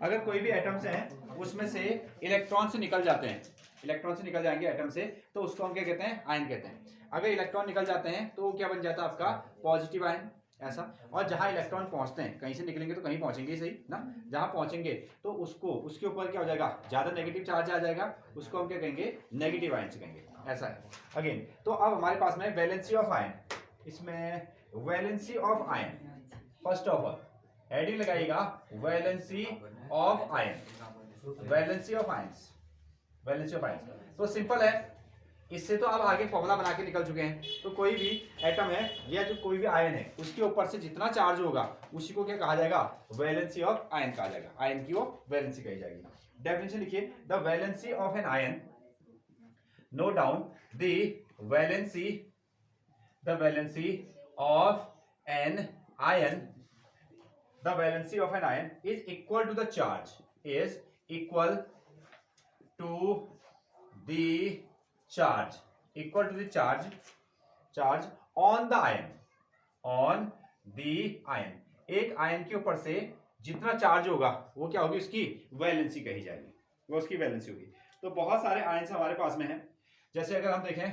अगर कोई भी एटम्स हैं उसमें से इलेक्ट्रॉन्स निकल जाते हैं, इलेक्ट्रॉन से निकल जाएंगे एटम से, तो उसको हम क्या कहते हैं, आयन कहते हैं। अगर इलेक्ट्रॉन निकल जाते हैं तो वो क्या बन जाता है आपका, पॉजिटिव आयन ऐसा। और जहां इलेक्ट्रॉन पहुंचते हैं, कहीं से निकलेंगे तो कहीं पहुंचेंगे सही ना, जहां पहुंचेंगे तो उसको उसके ऊपर क्या हो जाएगा, ज्यादा नेगेटिव चार्ज आ जाएगा, उसको हम क्या कहेंगे, नेगेटिव आयन से कहेंगे, ऐसा है। अगेन तो अब हमारे पास में वैलेंसी ऑफ आयन, इसमें valency of ion, first of all heading लगाइएगा valency of ion, valency of ions, valency of ions. तो सिंपल है, इससे तो आप आगे फॉर्मूला बना के निकल चुके हैं। तो कोई भी एटम है या जो कोई भी आयन है उसके ऊपर से जितना चार्ज होगा उसी को क्या कहा जाएगा, वैलेंसी ऑफ आयन कहा जाएगा, आयन की वो वैलेंसी कही जाएगी। डेफिनेशन लिखिए, the valency of an ion, note down the valency, the valency of an ion, the valency of an ion is equal to the charge, is equal to the charge, equal to the charge on the ion, on the ion। एक ion के ऊपर से जितना charge होगा वो क्या होगी, उसकी वैलेंसी कही जाएगी, वो उसकी वैलेंसी होगी। तो बहुत सारे आयन हमारे पास में हैं, जैसे अगर हम देखें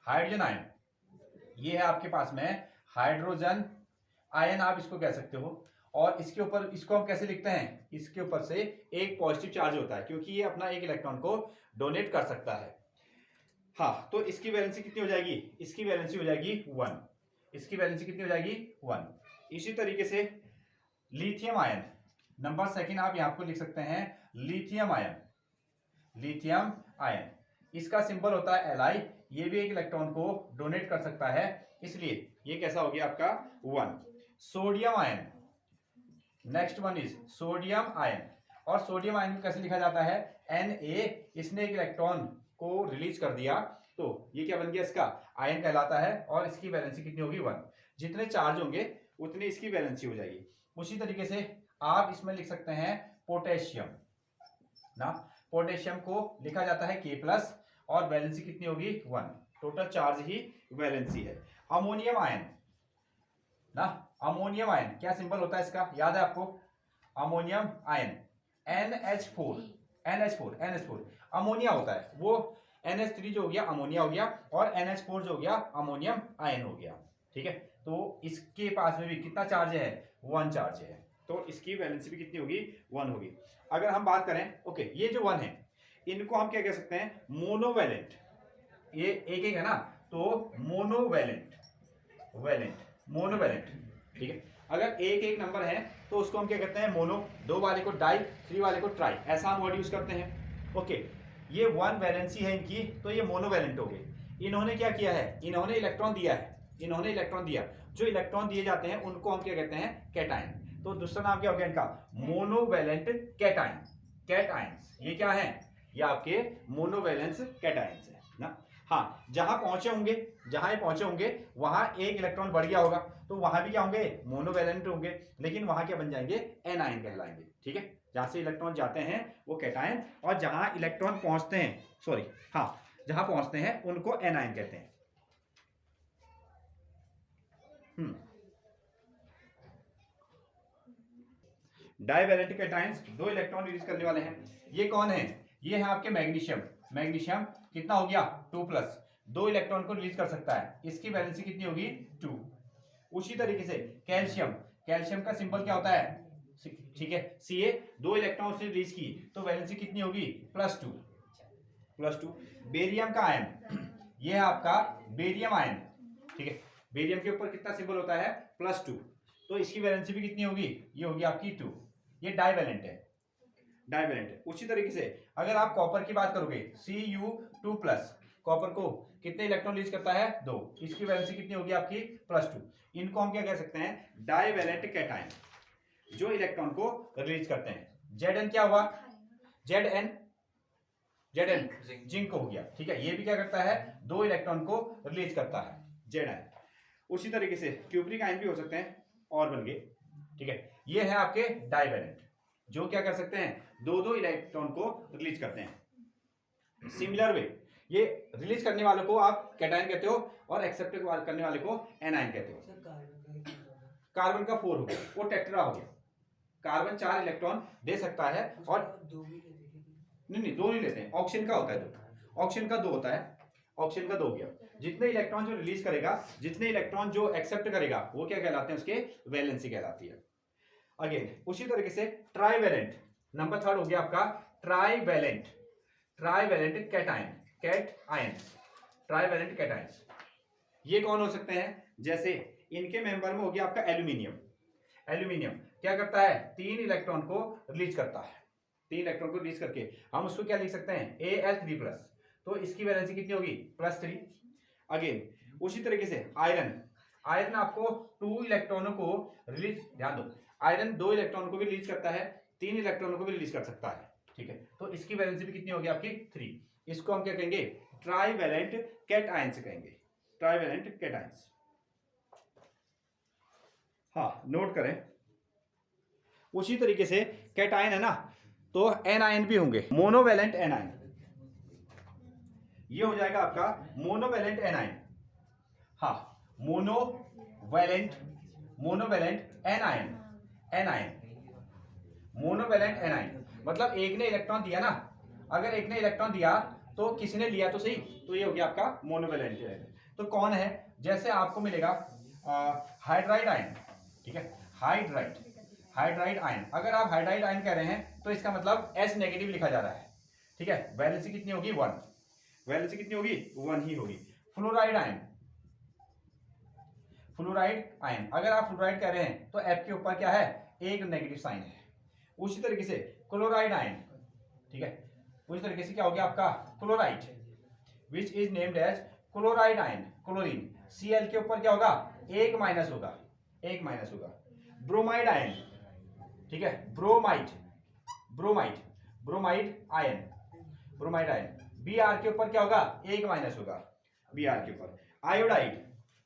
हाइड्रोजन आयन, ये है आपके पास में हाइड्रोजन आयन, आप इसको कह सकते हो। और इसके ऊपर, इसको हम कैसे लिखते हैं, इसके ऊपर से एक पॉजिटिव चार्ज होता है क्योंकि ये अपना एक इलेक्ट्रॉन को डोनेट कर सकता है। हाँ, तो इसकी वैलेंसी कितनी हो जाएगी, इसकी वैलेंसी हो जाएगी 1, इसकी वैलेंसी कितनी हो जाएगी 1। इसी तरीके से लिथियम आयन, नंबर सेकंड आप यहां पर लिख सकते हैं लिथियम आयन, लिथियम आयन, इसका सिंबल होता है Li, ये भी एक इलेक्ट्रॉन को डोनेट कर सकता है, इसलिए ये कैसा हो गया आपका 1। Sodium ion, next one is sodium ion, और सोडियम आयन को कैसे लिखा जाता है, Na, इसने एक इलेक्ट्रॉन को रिलीज कर दिया तो ये क्या बन गया, इसका आयन कहलाता है, और इसकी वैलेंसी कितनी होगी 1। जितने चार्ज होंगे उतनी इसकी वैलेंसी हो जाएगी। उसी तरीके से आप इसमें लिख सकते हैं पोटेशियम ना, पोटेशियम को लिखा जाता है K+, और वैलेंसी कितनी होगी 1, टोटल चार्ज ही वैलेंसी है। अमोनियम आयन ना, अमोनियम आयन क्या सिंबल होता है इसका, याद है आपको, ammonium ion NH4, NH4 ammonia होता है, वो NH3 जो हो गया अमोनिया हो गया, और NH4 जो हो गया अमोनियम आयन हो गया, ठीक है। तो इसके पास में भी कितना चार्ज है, 1 चार्ज है, तो इसकी वैलेंसी भी कितनी होगी, 1 होगी। अगर हम बात करें, ओके, ये जो 1 है इनको हम क्या कह सकते हैं, मोनोवैलेंट, ये एक एक है ना, तो मोनोवैलेंट, वैलेंट, मोनोवैलेंट, ठीक है। अगर एक एक नंबर है तो उसको हम क्या कहते हैं, मोनो, 2 वाले को डाई, 3 वाले को ट्राई, ऐसा हम वर्ड यूज करते हैं। ओके, ये 1 वैलेंसी है इनकी, तो ये मोनोवैलेंट हो गए। इन्होंने क्या किया है, इन्होंने इलेक्ट्रॉन दिया है, इन्होंने इलेक्ट्रॉन दिया, जो इलेक्ट्रॉन दिए जाते हैं उनको हम क्या कहते हैं, कैटायन। तो दूसरा नाम क्या हो गया इनका, मोनोवैलेंट कैटायन, कैटायंस, ये क्या है, ये आपके मोनोवैलेंस कैटायंस है ना। हाँ, जहां पहुंचे होंगे, जहां ये पहुंचे होंगे वहां एक इलेक्ट्रॉन बढ़ गया होगा, तो वहां भी क्या होंगे, मोनोवैलेंट होंगे, लेकिन वहां क्या बन जाएंगे, एनायन कहलाएंगे, ठीक है। जहां से इलेक्ट्रॉन जाते हैं वो कैटायन, और जहां इलेक्ट्रॉन पहुंचते हैं, सॉरी हाँ, जहां पहुंचते हैं उनको एनायन कहते हैं। डाइवैलेंट कैटायंस 2 इलेक्ट्रॉन रिलीज करने वाले हैं। ये कौन है, ये है आपके मैग्नीशियम, मैग्नीशियम कितना हो गया 2+, 2 इलेक्ट्रॉन को रिलीज कर सकता है, इसकी वैलेंसी कितनी होगी 2। उसी तरीके से कैल्शियम, कैल्शियम का सिंबल क्या होता है, ठीक है, Ca, 2 इलेक्ट्रॉन उसने रिलीज की तो वैलेंसी कितनी होगी +2। बेरियम का आयन, ये है आपका बेरियम आयन, ठीक है, बेरियम के ऊपर कितना सिंबल होता है +2, तो इसकी वैलेंसी भी कितनी होगी, ये होगी आपकी 2। ये डाइवैलेंट है, डाइवैलेंट है। उसी तरीके से अगर आप कॉपर की बात करोगे Cu2+, कॉपर को कितने इलेक्ट्रॉन रिलीज करता है 2, इसकी वैलेंसी कितनी होगी आपकी +2। इनको हम क्या कह सकते हैं, डाइवैलेंट कैटायन, जो इलेक्ट्रॉन को रिलीज करते हैं। Zn क्या हुआ, Zn जिंक हो गया, ठीक है, ये भी क्या करता है, 2 इलेक्ट्रॉन को रिलीज करता है, Zn। उसी तरीके से क्यूप्रिक आयन भी हो सकते हैं, और बन गए, ठीक है। ये है आपके डाइवैलेंट, जो क्या कर सकते हैं, 2 इलेक्ट्रॉन को रिलीज करते हैं। सिमिलर वे, ये रिलीज करने वालों को आप कैटायन कहते हो, और एक्सेप्ट करने वाले को एनायन कहते हो। कार्बन का 4 हो गया, वो टेट्रा हो गया, कार्बन 4 इलेक्ट्रॉन दे सकता है, और नहीं 2 नहीं लेते हैं, ऑक्सीजन का होता है 2, ऑक्सीजन का 2 होता है, ऑक्सीजन का 2 हो गया। जितने इलेक्ट्रॉन जो रिलीज करेगा, जितने इलेक्ट्रॉन जो एक्सेप्ट करेगा, वो क्या कहलाते हैं, उसके वैलेंसी कहलाती है। अगेन उसी तरीके से ट्राईवैलेंट, नंबर 3 हो गया आपका trivalent, trivalent cation, cat ions, trivalent cations. ये कौन हो सकते हैं, जैसे इनके मेंबर में हो गया आपका एल्यूमिनियम। एल्यूमिनियम क्या करता है, 3 इलेक्ट्रॉन को रिलीज करता है, 3 इलेक्ट्रॉन को रिलीज करके हम उसको क्या लिख सकते हैं, Al3+, तो इसकी वैलेंसी कितनी होगी, +3। अगेन उसी तरीके से आयरन, आयरन आपको 2 इलेक्ट्रॉनों को रिलीज, ध्यान दो, आयरन 2 इलेक्ट्रॉन को भी रिलीज करता है, 3 इलेक्ट्रॉनों को भी रिलीज कर सकता है, ठीक है। तो इसकी वैलेंसी भी कितनी होगी आपकी, 3। इसको हम क्या कहेंगे, ट्राईवैलेंट कैटायंस कहेंगे, ट्राईवैलेंट कैटायंस। हाँ नोट करें, उसी तरीके से कैटायन है ना, तो एनायन भी होंगे, मोनोवैलेंट एनायन, ये हो जाएगा आपका मोनोवैलेंट एनायन। हाँ monovalent, monovalent anion, anion, monovalent anion मतलब एक ने इलेक्ट्रॉन दिया ना, अगर एक ने इलेक्ट्रॉन दिया तो किसी ने लिया तो सही, तो ये हो गया आपका मोनोवैलेंट एनायन। तो कौन है, जैसे आपको मिलेगा हाइड्राइड आयन, ठीक है, हाइड्राइड, हाइड्राइड आयन। अगर आप हाइड्राइड आयन कह रहे हैं तो इसका मतलब S नेगेटिव लिखा जा रहा है, ठीक है। वैलेंसी कितनी होगी, 1, वैलेंसी कितनी होगी, 1 ही होगी। फ्लोराइड आयन, फ्लोराइड आयन, अगर आप फ्लोराइड कह रहे हैं तो F के ऊपर क्या है, एक नेगेटिव साइन है। उसी तरीके से क्लोराइड आयन, ठीक है, उसी तरीके से क्या हो गया आपका chloride, which is named as chloride ion, chlorine, Cl के ऊपर क्या होगा, एक माइनस होगा, एक माइनस होगा। ब्रोमाइड आयन, ठीक है, bromide, bromide, bromide ion, bromide ion, Br के ऊपर क्या होगा, एक माइनस होगा, Br के ऊपर। आयोडाइड,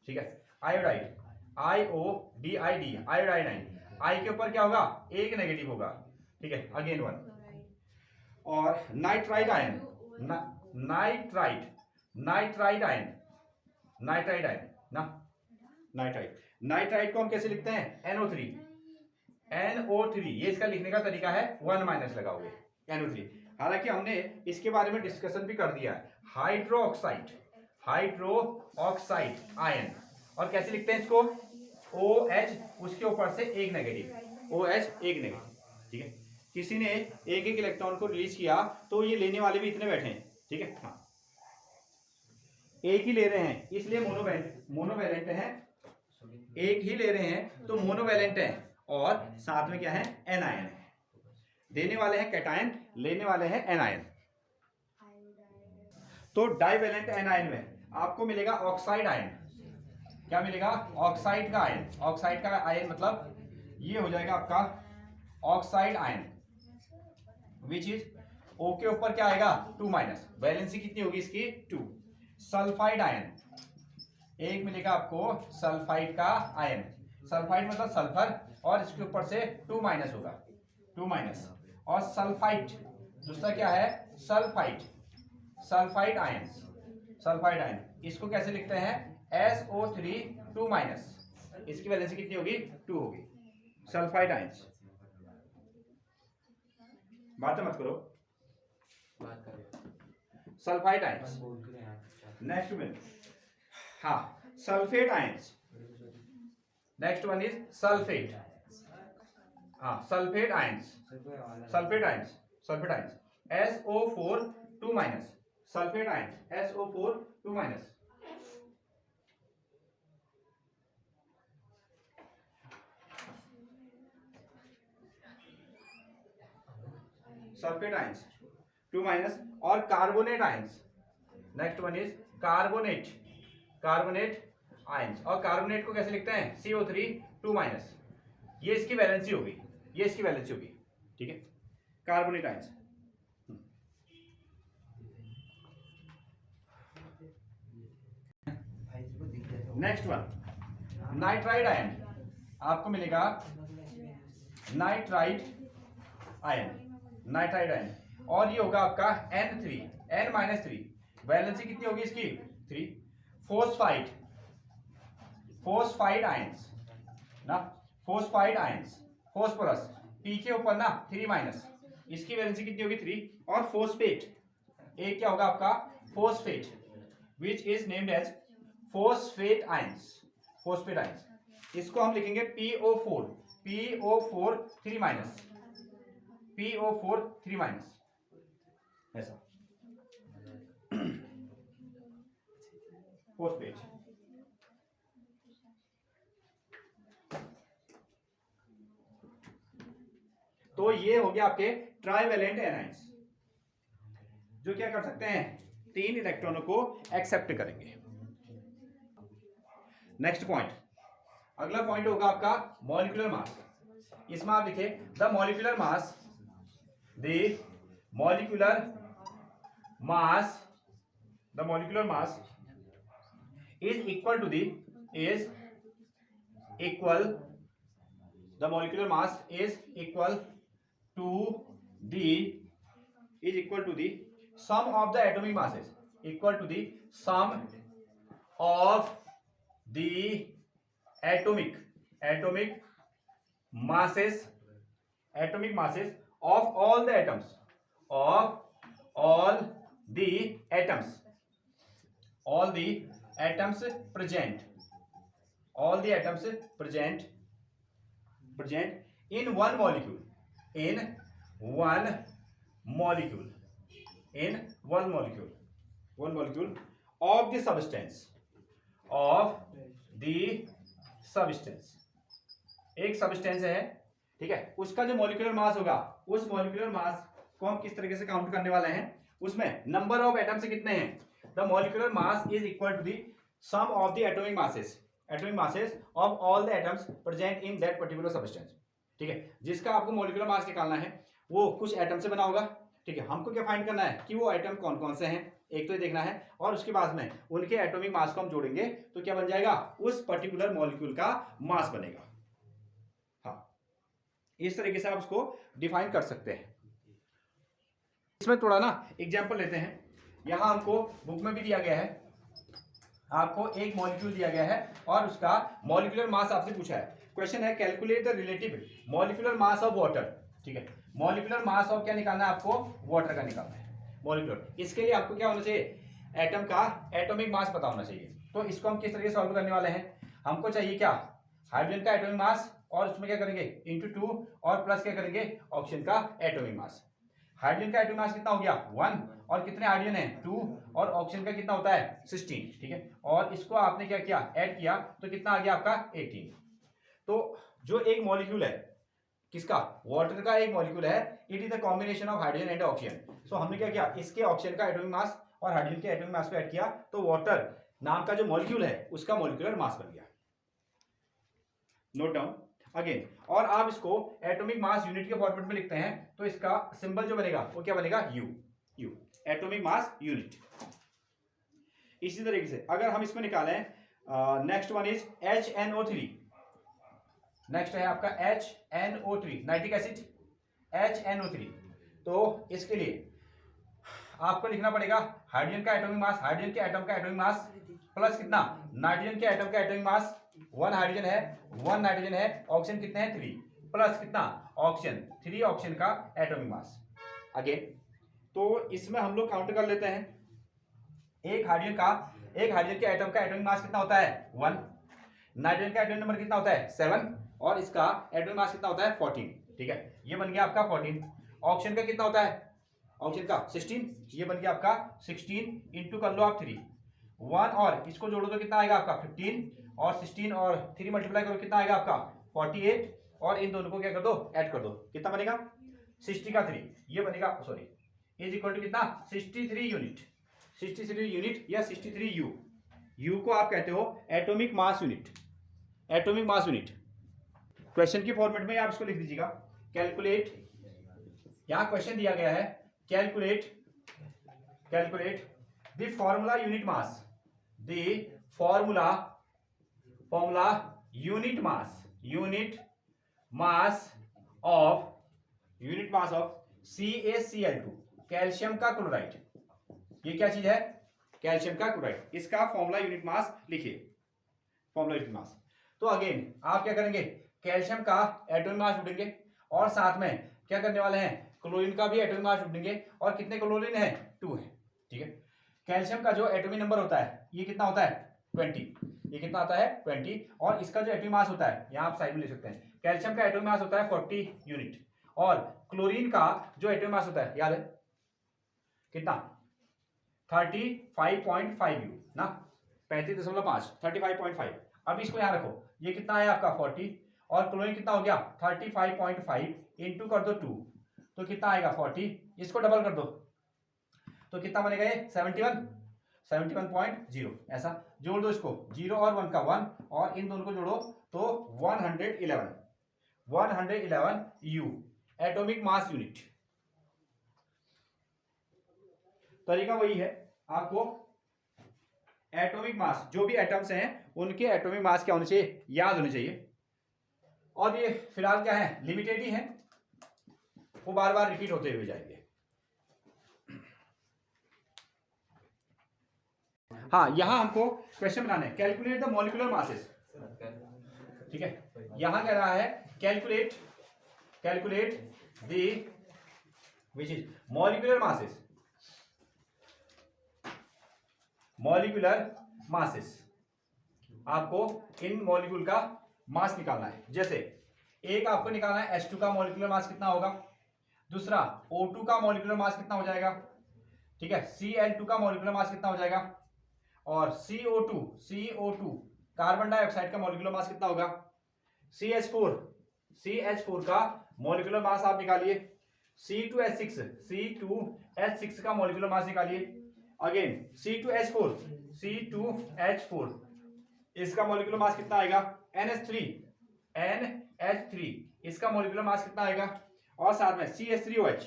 ठीक है, iodide, IODID, iodide ion, I के ऊपर क्या होगा, एक नेगेटिव होगा, ठीक है, अगेन 1। और nitride ion, nitride, nitride ion, nitride ion ना, नाइट्राइड, नाइट्राइड को हम कैसे लिखते हैं, NO3, NO3, ये इसका लिखने का तरीका है, 1 माइनस लगाओगे, NO3। हालांकि हमने इसके बारे में डिस्कशन भी कर दिया है, hydro oxide, hydro oxide ion, और कैसे लिखते हैं इसको, OH, उसके ऊपर से एक नेगेटिव, OH एक नेगेटिव, ठीक है। किसी ने एक एक इलेक्ट्रॉन को रिलीज किया तो ये लेने वाले भी इतने बैठे हैं, ठीक है, हाँ एक ही ले रहे हैं इसलिए मोनोवैलेंट है, एक ही ले रहे हैं तो मोनोवैलेंट है, और साथ में क्या है, एनायन है। देने वाले हैं कैटायन, लेने वाले हैं एनायन। तो डाइवैलेंट एनायन में आपको मिलेगा ऑक्साइड आयन, क्या मिलेगा, ऑक्साइड का आयन, ऑक्साइड का आयन मतलब ये हो जाएगा आपका oxide ion, which is O के ऊपर क्या आएगा, 2 माइनस, वैलेंसी कितनी होगी इसकी, 2। सल्फाइड आयन, एक मिलेगा आपको सल्फाइड का आयन, सल्फाइड मतलब सल्फर, और इसके ऊपर से 2 माइनस होगा, 2 माइनस। और सल्फाइड, दूसरा क्या है, sulphide, sulphide ion, sulphide ion, इसको कैसे लिखते हैं, SO3 2 माइनस, इसकी वैलेंसी कितनी होगी, 2 होगी, सल्फाइड आयंस। बात मत करो, सल्फाइड आयंस। नेक्स्ट में हाँ sulphate ions, next one is sulphate, हाँ sulphate ions, sulphate ions, sulphate ions, SO4 2 minus, sulphate ions, SO4 2 minus. Sulphate ions 2 minus. और carbonate ions, next one is carbonate, carbonate ions, और carbonate को कैसे लिखते हैं, CO3 2 minus, ये इसकी valency होगी, ये इसकी वैलेंसी होगी, ठीक है, carbonate ions. Next one nitride ion, आपको मिलेगा नाइट्राइड आयन, नाइट्राइड आयन, और ये होगा आपका N3, N-3, वैलेंसी कितनी होगी इसकी, 3। फोस्फाइड, फोस्फाइड आयंस ना, फोस्फाइड आयंस, फोस्फोरस पी के ऊपर ना 3 माइनस, इसकी वैलेंसी कितनी होगी 3, और फोस्फेट एक क्या होगा आपका phosphate which is named as phosphate ions, phosphate ions, इसको हम लिखेंगे PO4, PO4 3 minus, PO4 3 minus, ऐसा फोस्फेट। तो ये हो गया आपके ट्राइवेलेंट एनाइंस, जो क्या कर सकते हैं 3 इलेक्ट्रॉनों को एक्सेप्ट करेंगे। नेक्स्ट पॉइंट, अगला पॉइंट होगा आपका मॉलिक्यूलर मास। इसमें आप लिखे the molecular mass, the molecular mass, the molecular mass is equal to the is equal, the molecular mass is equal to the, is equal to the sum of the atomic masses, equal to the sum of the atomic masses, atomic masses of all the atoms, of all the atoms, all the atoms present, all the atoms present in one molecule, in one molecule, in one molecule, one molecule of the substance, of the substance, एक substance है, ठीक है, उसका जो molecular mass होगा, उस molecular mass को हम किस तरीके से काउंट करने वाले हैं, उसमें नंबर ऑफ एटम्स कितने हैं, the molecular mass is equal to the sum of the atomic masses of all the atoms present in that particular substance, ठीक है, जिसका आपको मॉलिक्यूलर मास निकालना है वो कुछ एटम से बना होगा, ठीक है, हमको क्या फाइंड करना है कि वो एटम कौन कौन से हैं, एक तो ये देखना है, और उसके बाद में उनके एटॉमिक मास को हम जोड़ेंगे तो क्या बन जाएगा, उस पर्टिकुलर मॉलिक्यूल का मास बनेगा। हाँ, इस तरीके से आप उसको डिफाइन कर सकते हैं। इसमें थोड़ा ना एग्जांपल लेते हैं, यहां हमको बुक में भी दिया गया है, आपको एक मॉलिक्यूल दिया गया है और उसका मॉलिक्यूलर मास आपसे पूछा है, क्वेश्चन है calculate the relative molecular mass of water, ठीक है, मॉलिक्यूलर मास ऑफ क्या निकालना है आपको, वाटर का निकालना है मॉलिक्यूलर, इसके लिए आपको क्या होना चाहिए, एटम का एटॉमिक मास पता होना चाहिए। तो इसको हम किस तरीके से सॉल्व करने वाले हैं, हमको चाहिए क्या, हाइड्रोजन का एटॉमिक मास, और उसमें क्या करेंगे इंटू 2, और प्लस क्या करेंगे ऑक्सीजन का एटॉमिक मास। हाइड्रोजन का एटॉमिक मास कितना हो गया 1, और कितने हाइड्रोजन है 2, और ऑक्सीजन का कितना होता है 16, ठीक है, और इसको आपने क्या किया ऐड किया तो कितना आ गया आपका 18। तो जो एक मॉलिक्यूल है किसका, वाटर का एक मॉलिक्यूल है, it is the combination of hydrogen and oxygen. So हमने क्या किया, इसके ऑक्सीजन का एटॉमिक मास और हाइड्रोजन के एटॉमिक मास को ऐड किया तो वाटर नाम का जो मॉलिक्यूल है उसका मॉलिक्यूलर मास बन गया। नोट डाउन अगेन, और आप इसको एटॉमिक मास यूनिट के फॉर्मेट में लिखते हैं तो इसका सिंबल जो बनेगा वो क्या बनेगा, यू, एटॉमिक मास यूनिट। इसी तरीके से अगर हम इसमें निकालें, next one is HNO3, next है आपका HNO3 नाइट्रिक एसिड, HNO3। तो इसके लिए आपको लिखना पड़ेगा हाइड्रोजन का एटॉमिक मास, हाइड्रोजन के एटम का एटॉमिक मास प्लस कितना, नाइट्रोजन के एटम का एटॉमिक मास, 1 हाइड्रोजन है 1 नाइट्रोजन है, ऑक्सीजन कितने हैं 3, प्लस कितना ऑक्सीजन 3 ऑक्सीजन का एटॉमिक मास। अगेन तो इसमें हम लोग काउंट कर लेते हैं, एक हाइड्रोजन के एटम का एटॉमिक मास कितना होता है 1, नाइट्रोजन का एटॉमिक नंबर कितना होता है 7, और इसका एटॉमिक मास कितना होता है 14, ठीक है, ये बन गया आपका 14। ऑक्सीजन का कितना होता है, ऑक्सीजन का 16, ये बन गया आपका 16, इंटू कर लो आप 3, 1 और इसको जोड़ो तो कितना आएगा आपका 15, और 16 और 3 मल्टीप्लाई करो कितना आएगा आपका 48, और इन दोनों को क्या कर दो ऐड कर दो, कितना बनेगा 60 का 3, ये बनेगा सॉरी इज इक्वल टू कितना 63 यूनिट, 63 यूनिट या 63 यू को आप कहते हो atomic mass unit, atomic mass unit. Question की फॉर्मेट में आप इसको लिख दीजिएगा, कैलकुलेट, यहां क्वेश्चन दिया गया है calculate the formula unit mass, the formula unit mass of CaCl2 calcium का क्लोराइड। ये क्या चीज है, कैल्शियम का क्लोराइड, इसका फॉर्मूला यूनिट मास लिखिए, फॉर्मूला यूनिट मास। तो अगेन आप क्या करेंगे, कैल्शियम का एटॉमिक मास ढूंढेंगे और साथ में क्या करने वाले हैं, क्लोरीन का भी एटॉमिक मास ढूंढेंगे। और कितने क्लोरीन है, 2 है, ठीक है। कैल्शियम का जो एटॉमिक नंबर होता है ये कितना होता है, 20, ये कितना आता है 20। और इसका जो एटॉमिक मास होता है, यहाँ आप साइड में ले सकते हैं, कैल्शियम का एटॉमिक मास होता है 40 यूनिट। और क्लोरीन का जो एटॉमिक मास होता है, याद है कितना, 35.5 यू ना, 35.5, 35.5। अब इसको यहाँ रखो, ये कितना है आपका 40, और क्लोरीन कितना हो गया 35.5 इंटू कर दो 2, तो कितना आएगा 40, इसको डबल कर दो तो कितना बनेगा ये 71.0। ऐसा जोड़ दो इसको, 0 और 1 का 1, और इन दोनों को जोड़ो तो 111 यू एटॉमिक मास यूनिट। तरीका वही है, आपको एटॉमिक मास, जो भी एटम्स हैं उनके एटॉमिक मास क्या होने चाहिए, याद होने चाहिए। और ये फिलहाल क्या है, लिमिटेड ही है, वो बार बार रिपीट होते हुए जाएंगे। हाँ, यहां हमको क्वेश्चन बनाना है, कैलकुलेट द मॉलिक्यूलर मासेस, ठीक है। यहां कह रहा है calculate the which is molecular masses, आपको इन मॉलिक्यूल का मास निकालना है। जैसे एक आपको निकालना है H2 का मॉलिक्यूलर मास कितना होगा, दूसरा O2 का मॉलिक्यूलर मास कितना हो जाएगा, ठीक है, Cl2 का मॉलिक्यूलर मास कितना हो जाएगा, और CO2 कार्बन डाइऑक्साइड का मॉलिक्यूलर मास कितना होगा, CH4 का मॉलिक्यूलर मास आप निकालिए, C2H6 का मॉलिक्यूलर मास निकालिए, अगेन C2H4 इसका मॉलिक्यूलर मास कितना आएगा, NH3 इसका मॉलिक्यूलर मास कितना आएगा, और साथ में CH3OH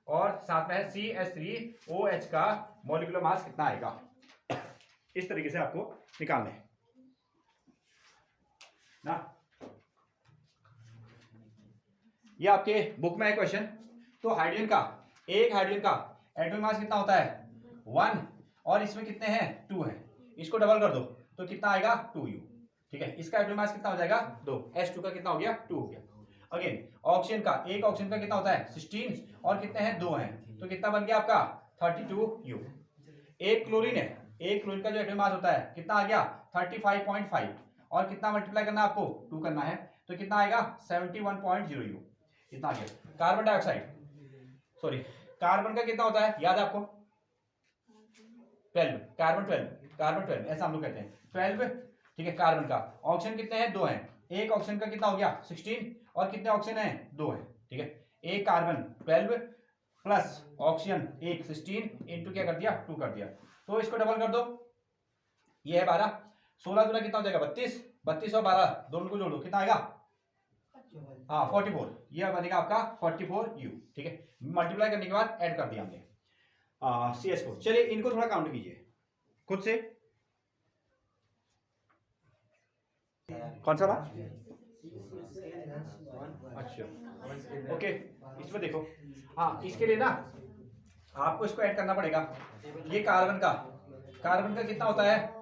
और साथ में CH3OH का मॉलिक्यूलर मास कितना आएगा। इस तरीके से आपको निकालना है ना। ये आपके बुक में है क्वेश्चन। तो हाइड्रोजन का एटॉमिक मास कितना होता है 1, और इसमें कितने हैं 2 हैं, इसको डबल कर दो तो कितना आएगा 2u, ठीक है। इसका एटॉमिक मास कितना हो जाएगा 2, H2 का कितना हो गया 2 हो गया। अगेन ऑक्सीजन का कितना होता है 16, और कितने हैं 2 हैं, तो कितना बन गया आपका 32u। एक क्लोरीन का जो एटॉमिक मास होता है कितना आ गया 35.5, और कितना मल्टीप्लाई करना है आपको 2 करना है, तो कितना आएगा 71.0u, इतना आ गया। कार्बन डाइऑक्साइड कार्बन का कितना होता है, याद है आपको 12, कार्बन 12 ऐसा हम लोग कहते हैं 12, ठीक है। कार्बन का ऑक्सीजन कितने हैं 2 हैं, एक ऑक्सीजन का कितना हो गया 16, और कितने ऑक्सीजन हैं 2 हैं, ठीक है। एक कार्बन 12 प्लस ऑक्सीजन एक 16 इंटू क्या कर दिया 2 कर दिया, तो इसको डबल कर दो, ये है 12, 16 दूना कितना हो जाएगा 32 और 12 दोनों को जोड़ दो कितना आएगा, हाँ 44, ये बनेगा आपका 44u, ठीक है। मल्टीप्लाई करने के बाद ऐड कर दिया हमने CH4। चलिए इनको थोड़ा काउंट कीजिए खुद से, कौन सा बात, अच्छा ओके, इसमें देखो, हाँ इसके लिए ना आपको इसको ऐड करना पड़ेगा। ये कार्बन का कितना होता है,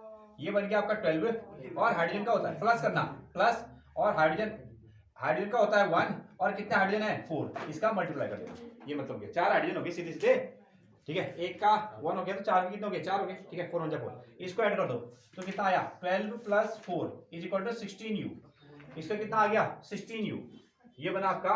ये बन गया आपका 12, और हाइड्रोजन का होता है प्लस करना, प्लस, और हाइड्रोजन का होता है 1, और कितने हाइड्रोजन है 4, इसका मल्टीप्लाई कर देना, ये मतलब क्या 4 हाइड्रोजन हो गए सीधे, ठीक है। एक का 1 हो गया तो 4 के कितने हो गए 4 हो गए, ठीक है। 4 1 4, इसको ऐड कर दो तो कितना आया 12 + 4 = 16u, इसका कितना आ गया 16u, ये बना आपका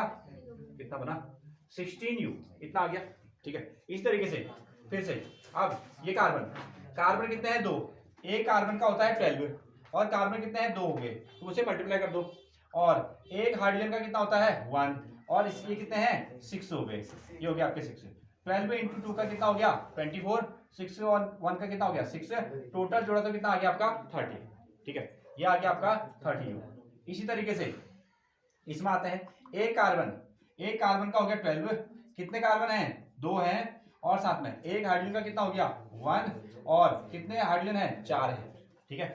कितना बना 16u, इतना आ गया, ठीक है। इस तरीके से फिर से अब ये कार्बन कितने हैं 2, एक कार्बन का होता है 12, और कार्बन कितने हैं 2 हो गए, तो उसे मल्टीप्लाई कर दो, और एक हाइड्रोजन का कितना होता है 1, और ये कितने हैं 6 हो गए, ये हो गया आपके 6, 12 इंटू 2 का कितना हो गया 24, 6 और 1 का कितना हो गया 6, टोटल जोड़ा तो कितना आ गया आपका 30, ठीक है। ये आ गया आपका 30u। इसी तरीके से इसमें आते हैं एक कार्बन का हो गया 12, कितने कार्बन हैं 2 हैं, और साथ में एक हाइड्रोजन का कितना हो गया 1, और कितने हाइड्रोजन हैं 4 हैं, ठीक है।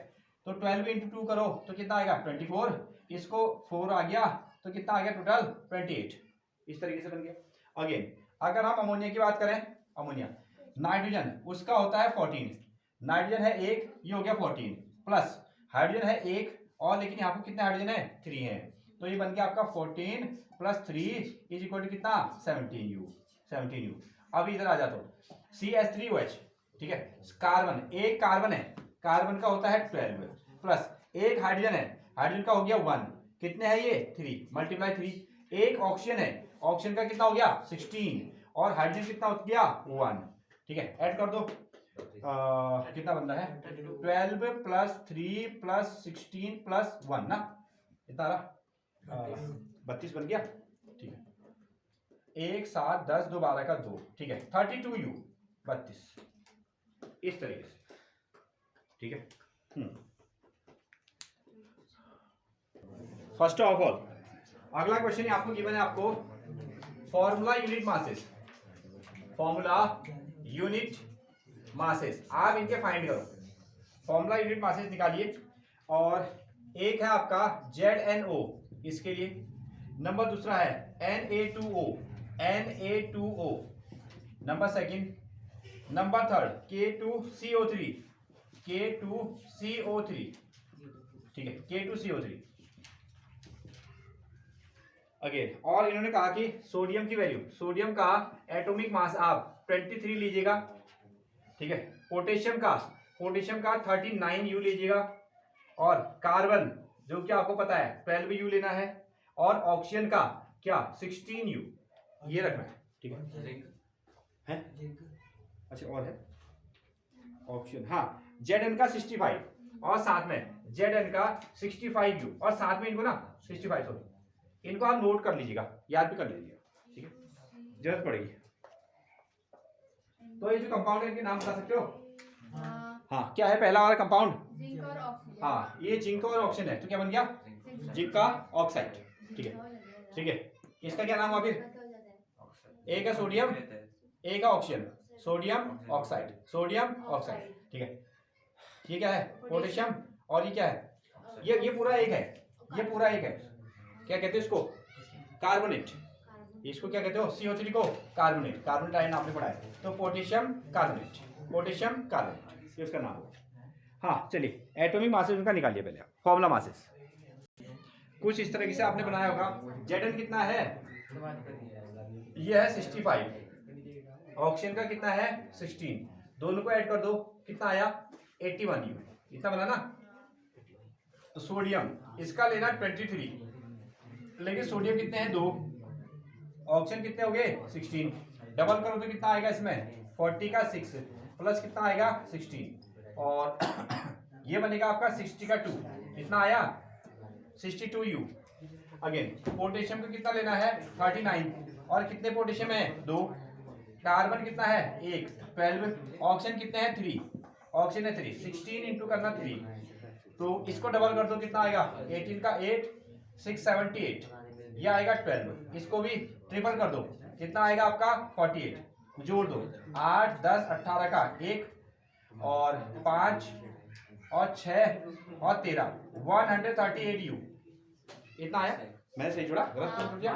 तो 12 इंटू 2 करो तो कितना आएगा 24, इसको 4 आ गया तो कितना आ गया टोटल 28, इस तरीके से बन गया। अगेन अगर हम अमोनिया की बात करें, नाइट्रोजन उसका होता है 14, नाइट्रोजन है 1, ये हो गया 14, प्लस हाइड्रोजन है 1, और लेकिन यहाँ पर कितने हाइड्रोजन है 3 है, तो ये बन गया आपका 14 + 3 = कितना 17U 17U। अब इधर आ जा तो CH3OH, ठीक है, कार्बन, एक कार्बन है, कार्बन का होता है 12 प्लस एक हाइड्रोजन है, हाइड्रोजन का हो गया 1, कितने हैं ये 3 × 3। एक ऑक्सीजन है, ऑक्सीजन का कितना हो गया 16 और हाइड्रोजन कितना हो गया 1, ठीक है, ऐड कर दो। कितना बनता है 12 + 3 + 16 + 1 ना, कितना रहा 32 बन गया, ठीक है, 1 7 10 2 12 का 2, ठीक है, 32U 32 इस तरीके से, ठीक है। फर्स्ट ऑफ ऑल अगला क्वेश्चन आपको गिवन है, आपको formula unit masses, formula unit masses आप इनके फाइंड करो, फॉर्मूला यूनिट मासेस निकालिए। और एक है आपका ZNO इसके लिए, नंबर दूसरा है Na2O, number second, number third K2CO3, ठीक है, K2CO3 अगेन। और इन्होंने कहा कि सोडियम की वैल्यू, सोडियम का एटॉमिक मास आप 23 लीजिएगा, ठीक है, पोटेशियम का 39U लीजिएगा, और कार्बन जो कि आपको पता है 12U लेना है, और ऑक्सीजन का क्या 16U ये रखना है, ठीक है, अच्छा और है ऑक्सीजन, हाँ, Zn का 65 और साथ में Zn का 65U और साथ में इनको ना 65, सॉरी, इनको आप नोट कर लीजिएगा, याद भी कर लीजिएगा, ठीक है, जरूरत पड़ेगी। तो ये जो कंपाउंड है इनके नाम बता सकते हो? हाँ, क्या है पहला वाला कंपाउंड? जिंक और ऑक्सीजन। हाँ, ये जिंक और ऑक्सीजन है, तो क्या बन गया जिंक का ऑक्साइड, ठीक है, ठीक है। इसका क्या नाम हुआ फिर? ए का सोडियम, ए का oxygen, sodium oxide, sodium oxide, ठीक है। ये क्या है पोटेशियम, और ये क्या है, ये पूरा एक है, ये पूरा एक है, क्या कहते हैं इसको कार्बोनेट, इसको क्या कहते हो CO3 को कार्बोनेट, कार्बोनेट आयन आपने पढ़ा है, तो पोटेशियम कार्बोनेट, पोटेशियम कार्बोनेट ये उसका नाम है। हाँ चलिए, एटॉमिक मासेस उनका निकालिए पहले आप, फॉर्मूला मासेस कुछ इस तरीके से आपने बनाया होगा। Zn कितना है, ये है 65, ऑक्सीजन का कितना है 16, दोनों को ऐड कर दो, कितना आया 81U, इतना बना ना। तो सोडियम इसका लेना 23, लेकिन सोडियम कितने हैं 2, ऑक्सीजन कितने हो गए 16, डबल करो तो कितना आएगा इसमें 40 का 6 प्लस कितना आएगा 16, और ये बनेगा आपका 60 का 2, कितना आया 62U। अगेन पोटेशियम का कितना लेना है 39, और कितने पोटेशियम है 2, कार्बन कितना है 1 12, ऑक्सीजन कितने हैं 3, ऑक्सीजन है 3, 16 इंटू करना 3, तो इसको डबल कर दो कितना आएगा 18 का 8 678, ये आएगा 12, इसको भी ट्रिपल कर दो कितना आएगा आपका 48, जोड़ दो 8 10 18 का 1 और 5 और 6 और 13 138U, इतना आया। मैंने सही जोड़ा, गलत तो जोड़ दिया।